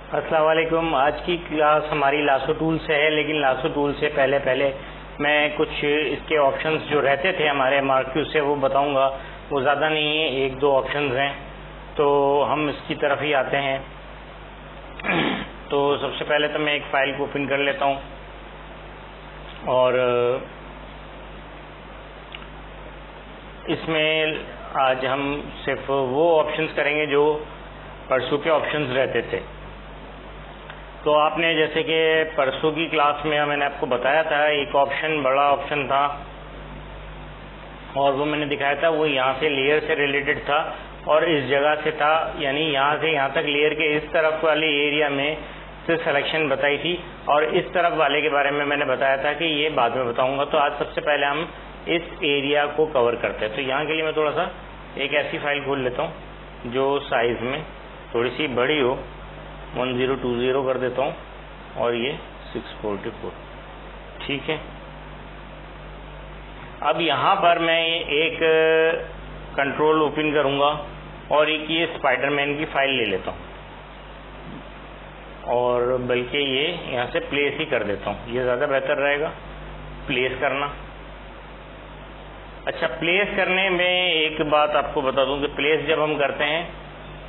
अस्सलाम वालेकुम। आज की क्लास हमारी लासो टूल से है, लेकिन लासो टूल से पहले मैं कुछ इसके ऑप्शंस जो रहते थे हमारे मार्क्यू से वो बताऊंगा। वो ज़्यादा नहीं है, एक दो ऑप्शंस हैं, तो हम इसकी तरफ ही आते हैं। तो सबसे पहले तो मैं एक फ़ाइल को ओपन कर लेता हूँ और इसमें आज हम सिर्फ वो ऑप्शंस करेंगे जो परसों के ऑप्शंस रहते थे। तो आपने जैसे कि परसों की क्लास में मैंने आपको बताया था एक ऑप्शन बड़ा ऑप्शन था और वो मैंने दिखाया था, वो यहाँ से लेयर से रिलेटेड था और इस जगह से था, यानी यहाँ से यहाँ तक लेयर के इस तरफ वाले एरिया में से सिलेक्शन बताई थी और इस तरफ वाले के बारे में मैंने बताया था कि ये बाद में बताऊंगा। तो आज सबसे पहले हम इस एरिया को कवर करते हैं। तो यहाँ के लिए मैं थोड़ा सा एक ऐसी फाइल खोल लेता हूँ जो साइज में थोड़ी सी बड़ी हो, 1020 कर देता हूँ और ये 644, ठीक है। अब यहाँ पर मैं एक कंट्रोल ओपन करूँगा और एक ये स्पाइडरमैन की फाइल ले लेता हूँ और बल्कि ये यहाँ से प्लेस ही कर देता हूँ, ये ज़्यादा बेहतर रहेगा प्लेस करना। अच्छा, प्लेस करने में एक बात आपको बता दूँ कि प्लेस जब हम करते हैं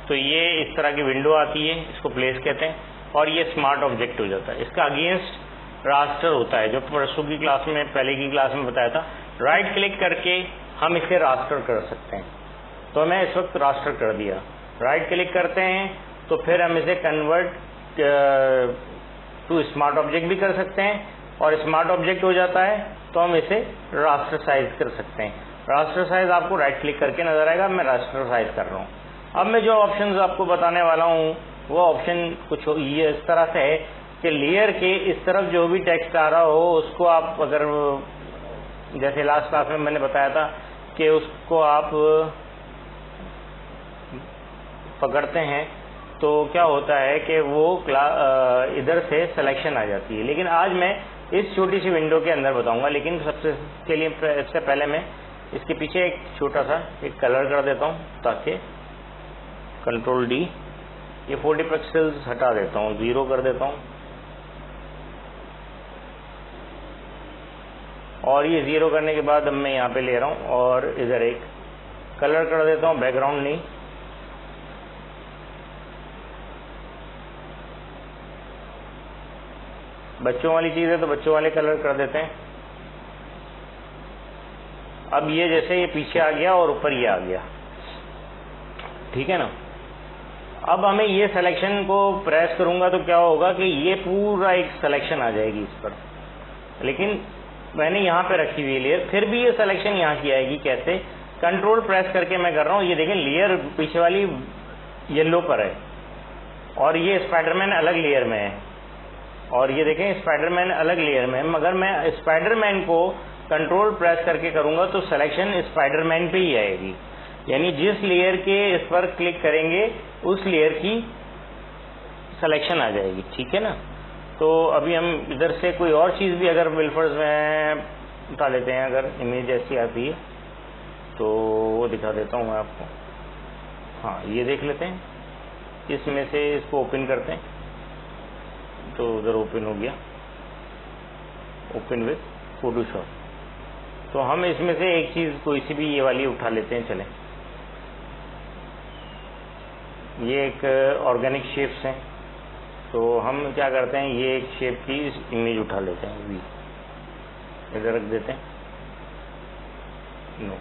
तो ये इस तरह की विंडो आती है, इसको प्लेस कहते हैं और ये स्मार्ट ऑब्जेक्ट हो जाता है। इसका अगेंस्ट रास्टर होता है, जो परसों की क्लास में पहले की क्लास में बताया था। राइट क्लिक करके हम इसे रास्टर कर सकते हैं, तो मैं इस वक्त रास्टर कर दिया। राइट क्लिक करते हैं तो फिर हम इसे कन्वर्ट टू स्मार्ट ऑब्जेक्ट भी कर सकते हैं और स्मार्ट ऑब्जेक्ट हो जाता है तो हम इसे रास्टर साइज कर सकते हैं। रास्टर साइज आपको राइट क्लिक करके नजर आएगा, मैं रास्टर साइज कर रहा हूँ। अब मैं जो ऑप्शंस आपको बताने वाला हूँ वो ऑप्शन कुछ ये इस तरह से है कि लेयर के इस तरफ जो भी टेक्स्ट आ रहा हो उसको आप अगर जैसे लास्ट क्लास में मैंने बताया था कि उसको आप पकड़ते हैं तो क्या होता है कि वो इधर से सिलेक्शन आ जाती है। लेकिन आज मैं इस छोटी सी विंडो के अंदर बताऊंगा, लेकिन इससे पहले मैं इसके पीछे एक छोटा सा एक कलर कर देता हूँ ताकि कंट्रोल डी, ये 40 पिक्सल्स हटा देता हूँ, 0 कर देता हूँ और ये 0 करने के बाद अब मैं यहाँ पे ले रहा हूँ और इधर एक कलर कर देता हूँ, बैकग्राउंड नहीं। बच्चों वाली चीज़ है तो बच्चों वाले कलर कर देते हैं। अब ये जैसे ये पीछे आ गया और ऊपर ये आ गया, ठीक है ना। अब हमें ये सिलेक्शन को प्रेस करूंगा तो क्या होगा कि ये पूरा एक सिलेक्शन आ जाएगी इस पर, लेकिन मैंने यहाँ पे रखी हुई लेयर, फिर भी ये सिलेक्शन यहाँ की आएगी। कैसे? कंट्रोल प्रेस करके मैं कर रहा हूँ, ये देखें लेयर पीछे वाली येलो पर है और ये स्पाइडरमैन अलग लेयर में है और ये देखें स्पाइडरमैन अलग लेयर में है। मगर मैं स्पाइडरमैन को कंट्रोल प्रेस करके करूंगा तो सिलेक्शन स्पाइडरमैन पे ही आएगी, यानी जिस लेयर के इस पर क्लिक करेंगे उस लेयर की सिलेक्शन आ जाएगी, ठीक है ना। तो अभी हम इधर से कोई और चीज़ भी अगर बिल्फर्स में उठा लेते हैं, अगर इमेज ऐसी आती है तो वो दिखा देता हूँ मैं आपको। हाँ, ये देख लेते हैं, इसमें से इसको ओपन करते हैं तो उधर ओपन हो गया, ओपन विद फोटोशॉप। तो हम इसमें से एक चीज़ कोई सी भी ये वाली उठा लेते हैं। चलें, ये एक ऑर्गेनिक शेप्स हैं, तो हम क्या करते हैं ये एक शेप की इमेज उठा लेते हैं, वी इधर रख देते हैं, नो,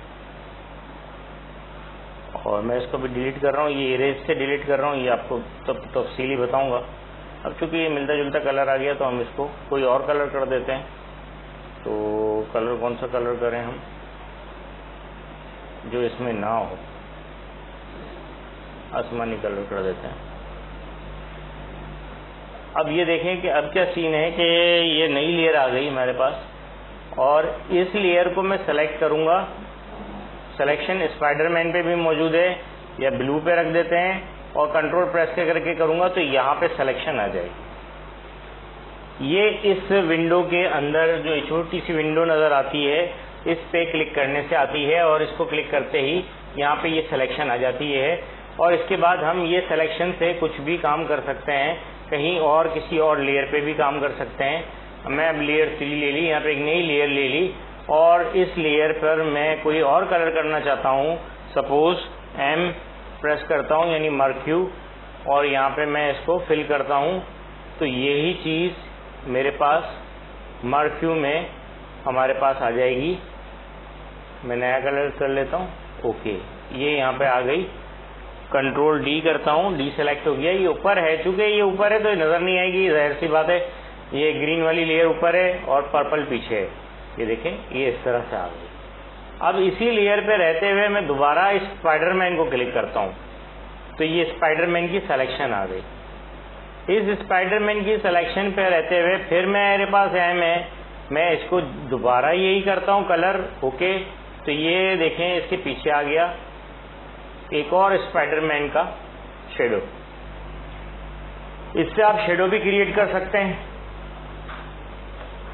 और मैं इसको भी डिलीट कर रहा हूँ, ये इरेज से डिलीट कर रहा हूँ, ये आपको तब तफसीली बताऊंगा। अब चूंकि ये मिलता जुलता कलर आ गया तो हम इसको कोई और कलर कर देते हैं। तो कलर कौन सा कलर करें हम जो इसमें ना हो, आसमानी कलर कर देते हैं। अब ये देखें कि अब क्या सीन है कि ये नई लेयर आ गई हमारे पास और इस लेयर को मैं सेलेक्ट करूंगा, सिलेक्शन स्पाइडरमैन पे भी मौजूद है, या ब्लू पे रख देते हैं और कंट्रोल प्रेस करके करूंगा तो यहाँ पे सिलेक्शन आ जाएगी। ये इस विंडो के अंदर जो छोटी सी विंडो नजर आती है इस पे क्लिक करने से आती है और इसको क्लिक करते ही यहाँ पे ये सिलेक्शन आ जाती है और इसके बाद हम ये सिलेक्शन से कुछ भी काम कर सकते हैं। कहीं और किसी और लेयर पे भी काम कर सकते हैं। मैं अब लेयर 3 ले ली, यहाँ पे एक नई लेयर ले ली और इस लेयर पर मैं कोई और कलर करना चाहता हूँ। सपोज M प्रेस करता हूँ यानी मर्क्यू, और यहाँ पे मैं इसको फिल करता हूँ, तो यही चीज़ मेरे पास मर्क्यू में हमारे पास आ जाएगी। मैं नया कलर कर लेता हूँ, ओके, ये यहाँ पे आ गई। कंट्रोल D करता हूँ, D सेलेक्ट हो गया। ये ऊपर है, चूंकि ये ऊपर है तो नज़र नहीं आएगी, जाहिर सी बात है। ये ग्रीन वाली लेयर ऊपर है और पर्पल पीछे है। ये देखें, ये इस तरह से आ गई। अब इसी लेयर पे रहते हुए मैं दोबारा इस स्पाइडरमैन को क्लिक करता हूँ, तो ये स्पाइडरमैन की सिलेक्शन आ गई। इस स्पाइडरमैन की सिलेक्शन पे रहते हुए फिर मेरे पास M है, मैं इसको दोबारा यही करता हूँ कलर, ओके, तो ये देखें इसके पीछे आ गया एक और स्पाइडरमैन का शेडो। इससे आप शेडो भी क्रिएट कर सकते हैं।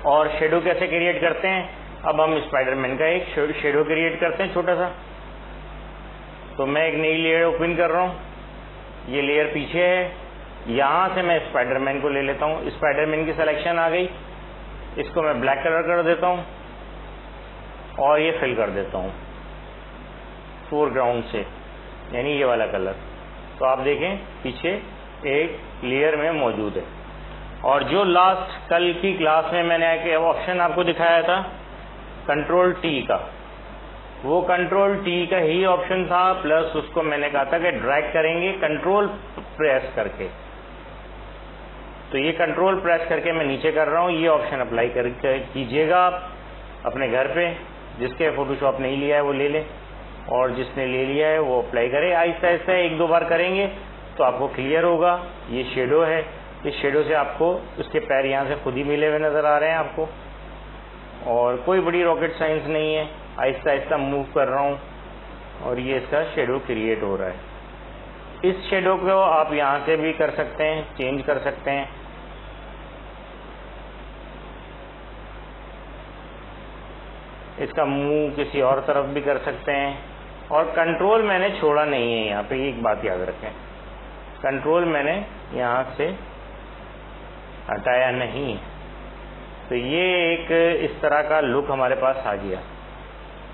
और शेडो कैसे क्रिएट करते हैं, अब हम स्पाइडरमैन का एक शेडो क्रिएट करते हैं छोटा सा। तो मैं एक नई लेयर ओपन कर रहा हूँ, ये लेयर पीछे है, यहाँ से मैं स्पाइडरमैन को ले लेता हूँ। स्पाइडरमैन की सिलेक्शन आ गई, इसको मैं ब्लैक कलर कर देता हूँ और ये फिल कर देता हूँ फोरग्राउंड से, यानी ये वाला कलर। तो आप देखें पीछे एक लेयर में मौजूद है। और जो लास्ट कल की क्लास में मैंने एक ऑप्शन आपको दिखाया था कंट्रोल T का, वो कंट्रोल T का ही ऑप्शन था, प्लस उसको मैंने कहा था कि ड्रैग करेंगे कंट्रोल प्रेस करके। तो ये कंट्रोल प्रेस करके मैं नीचे कर रहा हूँ। ये ऑप्शन अप्लाई कीजिएगा आप अपने घर पे। जिसके फोटोशॉप नहीं लिया है वो ले लें, और जिसने ले लिया है वो अप्लाई करे। आहिस्ता आहिस्ता 1-2 बार करेंगे तो आपको क्लियर होगा। ये शेडो है, इस शेडो से आपको उसके पैर यहाँ से खुद ही मिले हुए नज़र आ रहे हैं आपको, और कोई बड़ी रॉकेट साइंस नहीं है। आहिस्ता आहिस्ता मूव कर रहा हूँ और ये इसका शेडो क्रिएट हो रहा है। इस शेडो को आप यहाँ से भी कर सकते हैं, चेंज कर सकते हैं। इसका मुंह किसी और तरफ भी कर सकते हैं। और कंट्रोल मैंने छोड़ा नहीं है यहाँ पे, एक बात याद रखें, कंट्रोल मैंने यहाँ से हटाया नहीं है। तो ये एक इस तरह का लुक हमारे पास आ गया।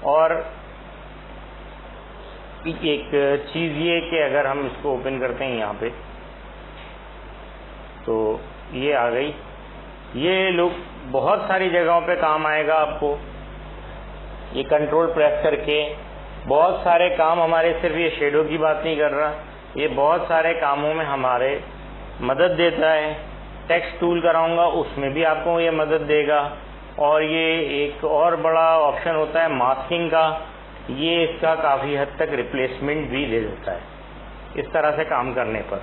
और एक चीज़ ये कि अगर हम इसको ओपन करते हैं यहाँ पे, तो ये आ गई। ये लुक बहुत सारी जगहों पे काम आएगा आपको। ये कंट्रोल प्रेस करके बहुत सारे काम हमारे, सिर्फ ये शेडो की बात नहीं कर रहा, ये बहुत सारे कामों में हमारे मदद देता है। टेक्स्ट टूल कराऊंगा उसमें भी आपको ये मदद देगा। और ये एक और बड़ा ऑप्शन होता है मास्किंग का, ये इसका काफ़ी हद तक रिप्लेसमेंट भी दे देता है। इस तरह से काम करने पर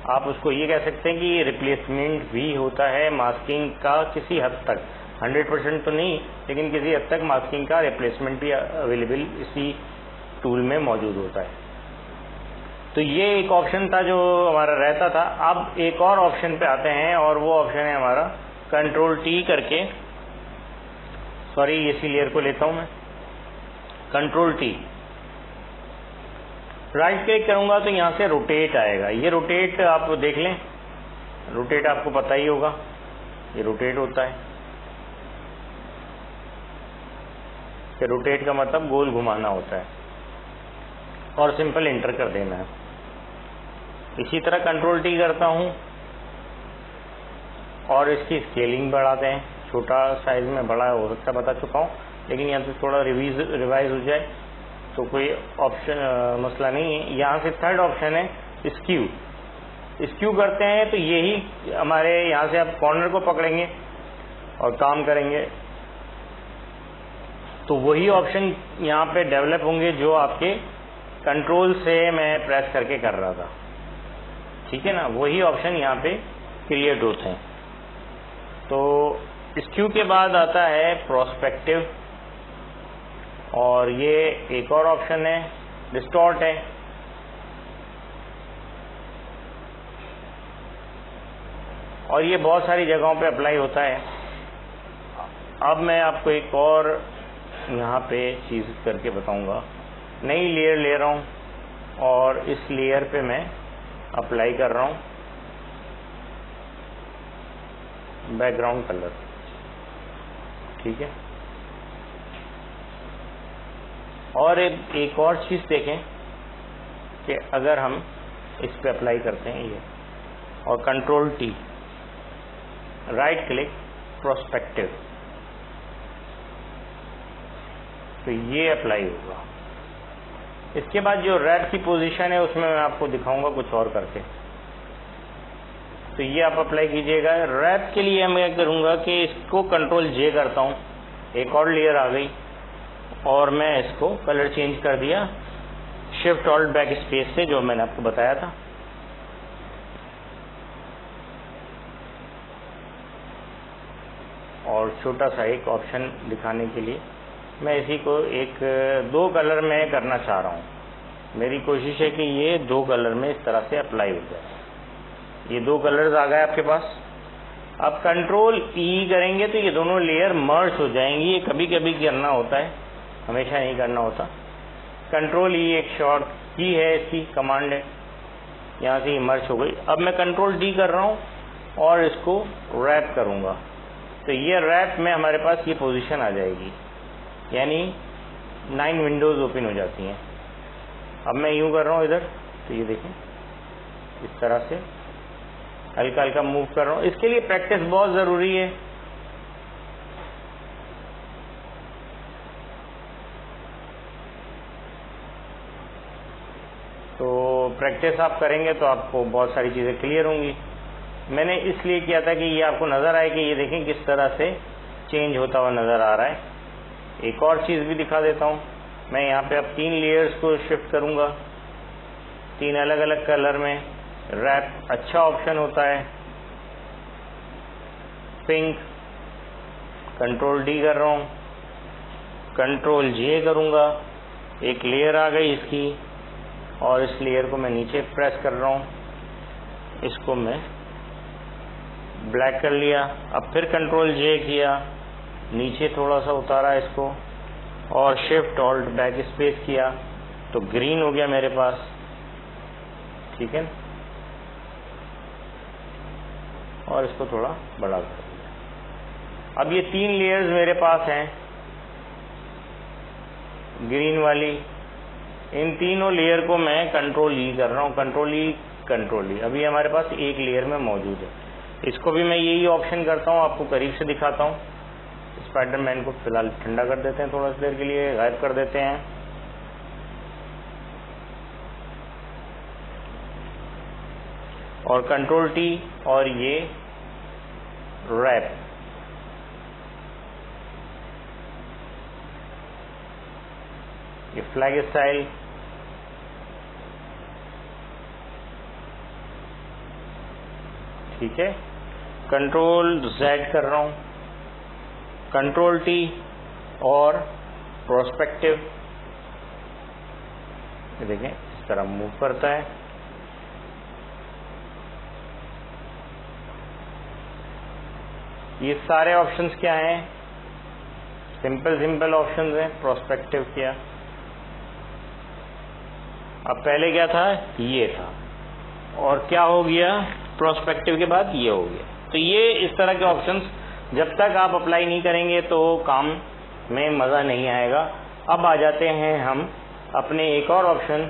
आप उसको ये कह सकते हैं कि ये रिप्लेसमेंट भी होता है मास्किंग का, किसी हद तक, 100% तो नहीं, लेकिन किसी हद तक मास्किंग का रिप्लेसमेंट भी अवेलेबल इसी टूल में मौजूद होता है। तो ये एक ऑप्शन था जो हमारा रहता था। अब एक और ऑप्शन पे आते हैं, और वो ऑप्शन है हमारा कंट्रोल T करके, सॉरी इसी लेयर को लेता हूं मैं, कंट्रोल T राइट क्लिक करूंगा तो यहाँ से रोटेट आएगा। ये रोटेट आप देख लें, रोटेट आपको पता ही होगा, ये रोटेट होता है। कि रोटेट का मतलब गोल घुमाना होता है, और सिंपल इंटर कर देना है। इसी तरह कंट्रोल T करता हूँ और इसकी स्केलिंग बढ़ाते हैं। छोटा साइज में बड़ा हो सकता है, बता चुका हूँ, लेकिन यहाँ से थोड़ा रिवाइज हो जाए तो कोई ऑप्शन मसला नहीं है। यहाँ से थर्ड ऑप्शन है स्क्यू। स्क्यू करते हैं तो यही हमारे यहाँ से आप कॉर्नर को पकड़ेंगे और काम करेंगे तो वही ऑप्शन यहाँ पे डेवलप होंगे जो आपके कंट्रोल से मैं प्रेस करके कर रहा था, ठीक है ना, वही ऑप्शन यहाँ पे क्रिएट होते हैं। तो स्क्यू के बाद आता है प्रोस्पेक्टिव, और ये एक और ऑप्शन है, डिस्टॉर्ट है। और ये बहुत सारी जगहों पे अप्लाई होता है। अब मैं आपको एक और यहाँ पे चीज़ करके बताऊंगा। नई लेयर ले रहा हूँ और इस लेयर पे मैं अप्लाई कर रहा हूँ बैकग्राउंड कलर। ठीक है, और एक और चीज देखें कि अगर हम इस पे अप्लाई करते हैं ये, और control T, right click, prospective, तो ये अप्लाई होगा। इसके बाद जो रैप की पोजीशन है उसमें मैं आपको दिखाऊंगा कुछ और करके। तो ये आप अप्लाई कीजिएगा। रैप के लिए मैं क्या करूंगा कि इसको कंट्रोल जे करता हूं, एक और लेयर आ गई, और मैं इसको कलर चेंज कर दिया शिफ्ट ऑल्ट बैक स्पेस से, जो मैंने आपको बताया था। और छोटा सा एक ऑप्शन दिखाने के लिए मैं इसी को एक 2 कलर में करना चाह रहा हूं। मेरी कोशिश है कि ये 2 कलर में इस तरह से अप्लाई हो जाए। ये 2 कलर्स आ गए आपके पास। अब कंट्रोल ई करेंगे तो ये दोनों लेयर मर्ज हो जाएंगी। ये कभी कभी करना होता है, हमेशा नहीं करना होता। कंट्रोल ई एक शॉर्ट की है, इसकी कमांड है, यहाँ से ये मर्ज हो गई। अब मैं कंट्रोल डी कर रहा हूँ और इसको रैप करूंगा, तो ये रैप में हमारे पास ये पोजीशन आ जाएगी, यानी 9 विंडोज ओपन हो जाती हैं। अब मैं यूं कर रहा हूँ इधर, तो ये देखें इस तरह से हल्का हल्का मूव कर रहा हूँ। इसके लिए प्रैक्टिस बहुत जरूरी है। तो प्रैक्टिस आप करेंगे तो आपको बहुत सारी चीजें क्लियर होंगी। मैंने इसलिए किया था कि ये आपको नजर आए कि ये देखें किस तरह से चेंज होता हुआ नजर आ रहा है। एक और चीज भी दिखा देता हूँ। मैं यहाँ पे अब 3 लेयर्स को शिफ्ट करूंगा, 3 अलग अलग कलर में। रैप अच्छा ऑप्शन होता है। पिंक, कंट्रोल डी कर रहा हूँ, कंट्रोल जे करूंगा, एक लेयर आ गई इसकी, और इस लेयर को मैं नीचे प्रेस कर रहा हूँ। इसको मैं ब्लैक कर लिया। अब फिर कंट्रोल जे किया, नीचे थोड़ा सा उतारा इसको, और शिफ्ट ऑल्ट बैक स्पेस किया, तो ग्रीन हो गया मेरे पास। ठीक है, और इसको थोड़ा बड़ा कर दिया। अब ये 3 लेयर्स मेरे पास हैं ग्रीन वाली। इन तीनों लेयर को मैं कंट्रोल ई कर रहा हूँ, कंट्रोल ई। अभी हमारे पास एक लेयर में मौजूद है। इसको भी मैं यही ऑप्शन करता हूँ, आपको करीब से दिखाता हूँ। स्पाइडरमैन को फिलहाल ठंडा कर देते हैं, थोड़ा सी देर के लिए गायब कर देते हैं। और कंट्रोल टी, और ये रैप। ये फ्लैग स्टाइल, ठीक है। कंट्रोल जेड कर रहा हूं, कंट्रोल टी और प्रोस्पेक्टिव। ये देखें इस तरह मूव करता है। ये सारे ऑप्शंस क्या हैं? सिंपल ऑप्शंस हैं। प्रोस्पेक्टिव किया, अब पहले क्या था? ये था, और क्या हो गया? प्रोस्पेक्टिव के बाद ये हो गया। तो ये इस तरह के ऑप्शंस जब तक आप अप्लाई नहीं करेंगे तो काम में मजा नहीं आएगा। अब आ जाते हैं हम अपने एक और ऑप्शन,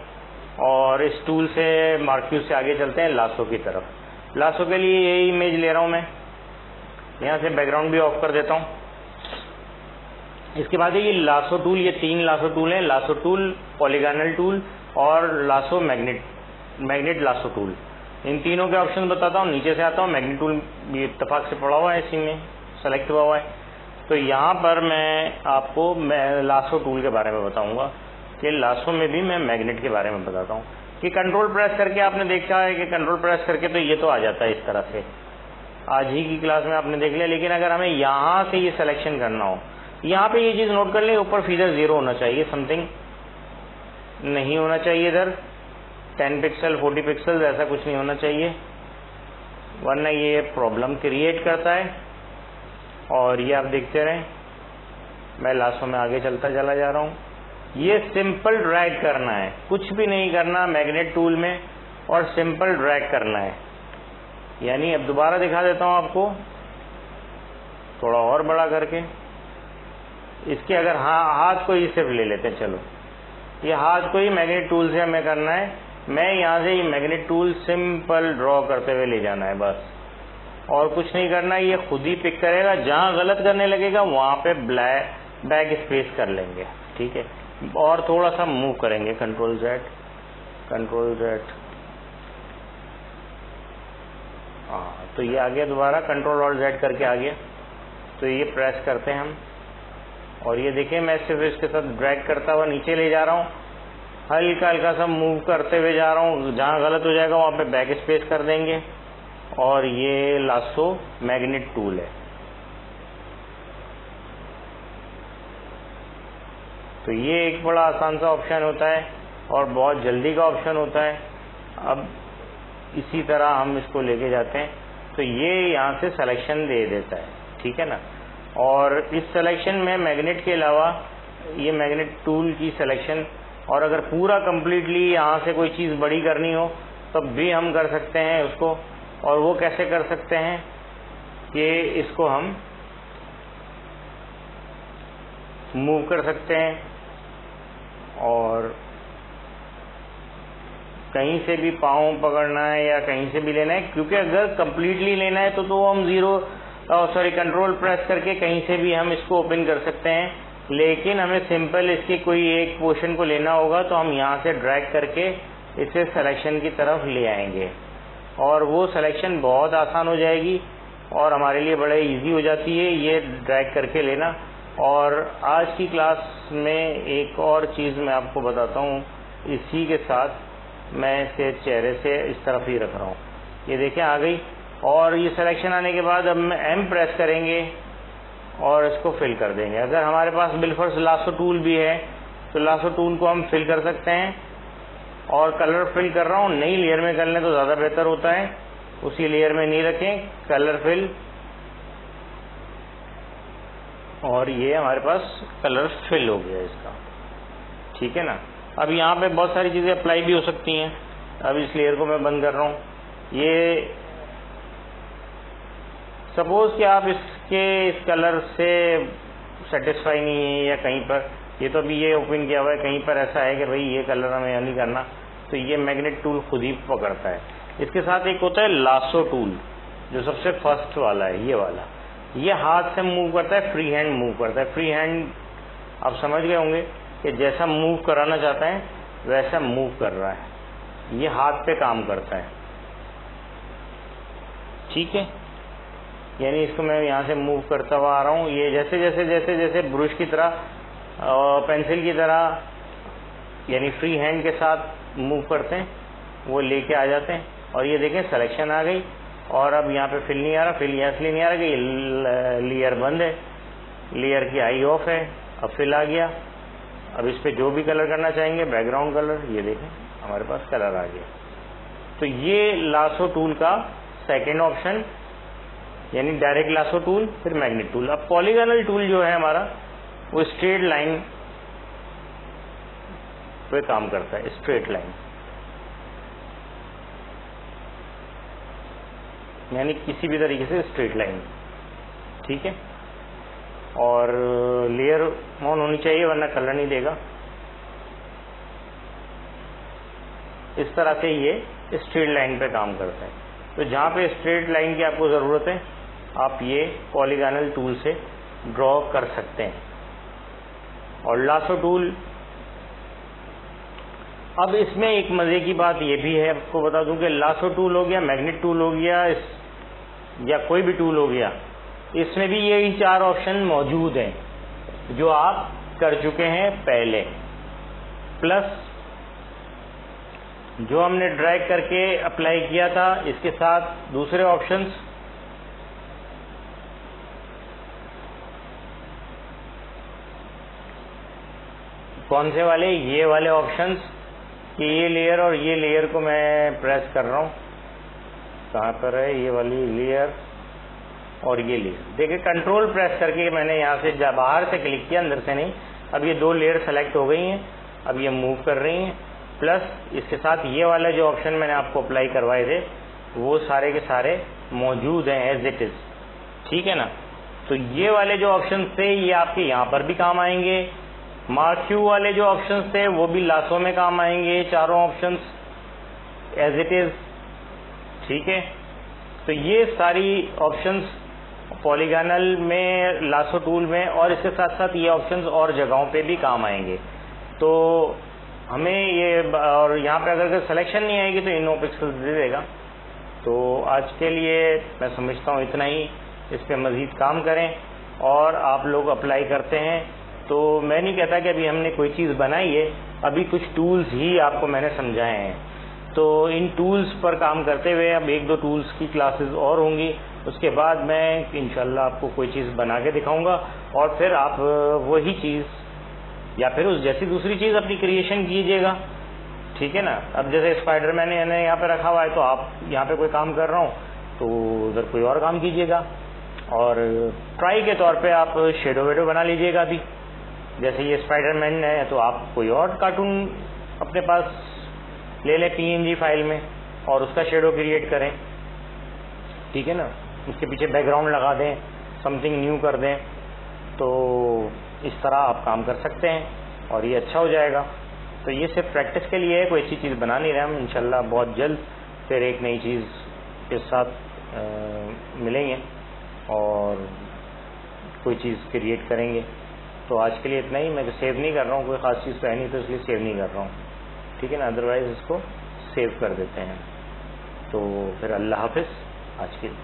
और इस टूल से मार्क्यू से आगे चलते हैं लासो की तरफ। लासो के लिए यही इमेज ले रहा हूं मैं, यहाँ से बैकग्राउंड भी ऑफ कर देता हूँ। इसके बाद ये लासो टूल, ये 3 लासो टूल हैं। लासो टूल, पॉलीगॉनल टूल और लासो मैग्नेट लासो टूल। इन तीनों के ऑप्शन बताता हूँ। नीचे से आता हूँ, मैग्नेट टूल भी इत्तेफाक से पड़ा हुआ है, इसी में सेलेक्ट हुआ है। तो यहाँ पर मैं आपको लासो टूल के बारे में बताऊंगा कि लासो में भी मैं मैग्नेट के बारे में बताता हूँ। कि कंट्रोल प्रेस करके आपने देखा है कि कंट्रोल प्रेस करके तो ये तो आ जाता है इस तरह से, आज ही की क्लास में आपने देख लिया। लेकिन अगर हमें यहाँ से ये सिलेक्शन करना हो, यहाँ पे ये चीज नोट कर लें, ऊपर फीचर 0 होना चाहिए, समथिंग नहीं होना चाहिए इधर। 10 पिक्सल 40 पिक्सल ऐसा कुछ नहीं होना चाहिए, वरना ये प्रॉब्लम क्रिएट करता है। और ये आप देखते रहें, मैं लासो में आगे चलता चला जा रहा हूँ। ये सिंपल ड्रैग करना है, कुछ भी नहीं करना मैग्नेट टूल में, और सिंपल ड्रैग करना है। यानी अब दोबारा दिखा देता हूँ आपको। थोड़ा और बड़ा करके इसके अगर हाथ को ही सिर्फ ले लेते हैं। चलो ये हाथ को ही मैग्नेट टूल से हमें करना है। मैं यहाँ से ये मैग्नेट टूल सिंपल ड्रॉ करते हुए ले जाना है बस, और कुछ नहीं करना है। ये खुद ही पिक करेगा, जहाँ गलत करने लगेगा वहाँ पे बैक स्पेस कर लेंगे। ठीक है, और थोड़ा सा मूव करेंगे, कंट्रोल जेड, हाँ तो ये आ गया, दोबारा कंट्रोल और जेड करके आ गया। तो ये प्रेस करते हैं हम, और ये देखिए मैं सिर्फ इसके साथ ड्रैग करता हुआ नीचे ले जा रहा हूँ, हल्का हल्का सा मूव करते हुए जा रहा हूँ। जहाँ गलत हो जाएगा वहाँ पे बैक स्पेस कर देंगे। और ये लासो मैग्नेट टूल है। तो ये एक बड़ा आसान सा ऑप्शन होता है और बहुत जल्दी का ऑप्शन होता है। अब इसी तरह हम इसको लेके जाते हैं, तो ये यहाँ से सिलेक्शन दे देता है। ठीक है ना, और इस सिलेक्शन में मैग्नेट के अलावा ये मैग्नेट टूल की सिलेक्शन, और अगर पूरा कंप्लीटली यहाँ से कोई चीज़ बड़ी करनी हो तब भी हम कर सकते हैं उसको। और वो कैसे कर सकते हैं कि इसको हम मूव कर सकते हैं, और कहीं से भी पाँव पकड़ना है या कहीं से भी लेना है, क्योंकि अगर कंप्लीटली लेना है तो हम कंट्रोल प्रेस करके कहीं से भी हम इसको ओपन कर सकते हैं। लेकिन हमें सिंपल इसके कोई एक पोर्शन को लेना होगा तो हम यहाँ से ड्रैग करके इसे सिलेक्शन की तरफ ले आएंगे, और वो सिलेक्शन बहुत आसान हो जाएगी और हमारे लिए बड़ा इजी हो जाती है ये ड्रैग करके लेना। और आज की क्लास में एक और चीज़ मैं आपको बताता हूँ, इसी के साथ मैं इसे चेहरे से इस तरफ ही रख रहा हूँ। ये देखें आ गई, और ये सिलेक्शन आने के बाद अब मैं M प्रेस करेंगे और इसको फिल कर देंगे। अगर हमारे पास बिलफर्स लासो टूल भी है तो लासो टूल को हम फिल कर सकते हैं। और कलर फिल कर रहा हूँ, नई लेयर में कर लें तो ज़्यादा बेहतर होता है, उसी लेयर में नहीं रखें, कलर फिल, और ये हमारे पास कलर फिल हो गया इसका। ठीक है ना, अब यहाँ पे बहुत सारी चीज़ें अप्लाई भी हो सकती हैं। अब इस लेयर को मैं बंद कर रहा हूँ। ये सपोज कि आप इस कलर से सेटिस्फाई नहीं है या कहीं पर, ये तो अभी ये ओपन किया हुआ है, कहीं पर ऐसा है कि भाई ये कलर हमें नहीं करना, तो ये मैग्नेट टूल खुद ही पकड़ता है। इसके साथ एक होता है लासो टूल, जो सबसे फर्स्ट वाला है, ये वाला, ये हाथ से मूव करता है, फ्री हैंड मूव करता है। फ्री हैंड आप समझ गए होंगे कि जैसा मूव कराना चाहता है वैसा मूव कर रहा है, ये हाथ पे काम करता है। ठीक है, यानी इसको मैं यहाँ से मूव करता हुआ आ रहा हूँ, ये जैसे जैसे जैसे जैसे ब्रश की तरह, पेंसिल की तरह, यानी फ्री हैंड के साथ मूव करते हैं, वो लेके आ जाते हैं। और ये देखें सिलेक्शन आ गई, और अब यहाँ पे फिल नहीं आ रहा, फिल यहाँ इसलिए नहीं आ रहा कि ये लेयर बंद है, लेयर की आई ऑफ है। अब फिल आ गया। अब इस पे जो भी कलर करना चाहेंगे, बैकग्राउंड कलर, ये देखें हमारे पास कलर आ गया। तो ये लासो टूल का सेकेंड ऑप्शन, यानी डायरेक्ट लासो टूल, फिर मैग्नेट टूल। अब पॉलीगॉनल टूल जो है हमारा, वो स्ट्रेट लाइन पे काम करता है, स्ट्रेट लाइन, यानी किसी भी तरीके से स्ट्रेट लाइन। ठीक है, और लेयर ऑन होनी चाहिए वरना कलर नहीं देगा। इस तरह से ये स्ट्रेट लाइन पे काम करता है। तो जहाँ पे स्ट्रेट लाइन की आपको ज़रूरत है, आप ये पॉलीगॉनल टूल से ड्रॉ कर सकते हैं। और लासो टूल, अब इसमें एक मज़े की बात ये भी है, आपको बता दूं कि लासो टूल हो गया, मैग्नेट टूल हो गया, या कोई भी टूल हो गया, इसमें भी यही 4 ऑप्शन मौजूद हैं जो आप कर चुके हैं पहले, प्लस जो हमने ड्रैग करके अप्लाई किया था, इसके साथ दूसरे ऑप्शंस। कौन से वाले? ये वाले ऑप्शंस, कि ये लेयर और ये लेयर को मैं प्रेस कर रहा हूँ, कहाँ पर है ये वाली लेयर और ये लेयर। देखिए कंट्रोल प्रेस करके मैंने यहाँ से बाहर से क्लिक किया, अंदर से नहीं। अब ये 2 लेयर सेलेक्ट हो गई हैं, अब ये मूव कर रही हैं। प्लस इसके साथ ये वाला जो ऑप्शन मैंने आपको अप्लाई करवाए थे, वो सारे के सारे मौजूद हैं एज इट इज़। ठीक है ना, तो ये वाले जो ऑप्शन थे ये आपके यहाँ पर भी काम आएंगे। मार्क क्यू वाले जो ऑप्शंस थे वो भी लासो में काम आएंगे, चारों ऑप्शंस एज इट इज। ठीक है, तो ये सारी ऑप्शंस पॉलीगॉनल में, लासो टूल में, और इसके साथ साथ ये ऑप्शंस और जगहों पे भी काम आएंगे। तो हमें ये, और यहाँ पे अगर सिलेक्शन नहीं आएगी तो इन पिक्सल दे देगा। तो आज के लिए मैं समझता हूँ इतना ही। इस पे मजीद काम करें और आप लोग अप्लाई करते हैं। तो मैं नहीं कहता कि अभी हमने कोई चीज़ बनाई है, अभी कुछ टूल्स ही आपको मैंने समझाए हैं। तो इन टूल्स पर काम करते हुए अब 1-2 टूल्स की क्लासेस और होंगी, उसके बाद मैं इंशाल्लाह आपको कोई चीज़ बना के दिखाऊंगा और फिर आप वही चीज़ या फिर उस जैसी दूसरी चीज़ अपनी क्रिएशन कीजिएगा। ठीक है ना। अब जैसे स्पाइडरमैन मैंने यहाँ पे रखा हुआ है, तो आप यहाँ पे कोई काम कर रहा हूँ तो उधर कोई और काम कीजिएगा। और ट्राई के तौर पे आप शेडो वेडो बना लीजिएगा। अभी जैसे ये स्पाइडरमैन है तो आप कोई और कार्टून अपने पास ले लें PNG फाइल में और उसका शेडो क्रिएट करें। ठीक है ना, उसके पीछे बैकग्राउंड लगा दें, समथिंग न्यू कर दें। तो इस तरह आप काम कर सकते हैं और ये अच्छा हो जाएगा। तो ये सिर्फ प्रैक्टिस के लिए है, कोई अच्छी चीज़ बना नहीं रहे हम। इंशाल्लाह बहुत जल्द फिर एक नई चीज़ के साथ मिलेंगे और कोई चीज़ क्रिएट करेंगे। तो आज के लिए इतना ही। मैं सेव नहीं कर रहा हूँ, कोई ख़ास चीज़ तो है नहीं, तो इसलिए सेव नहीं कर रहा हूँ। ठीक है ना, अदरवाइज़ इसको सेव कर देते हैं। तो फिर अल्लाह हाफिज़ आज के लिए।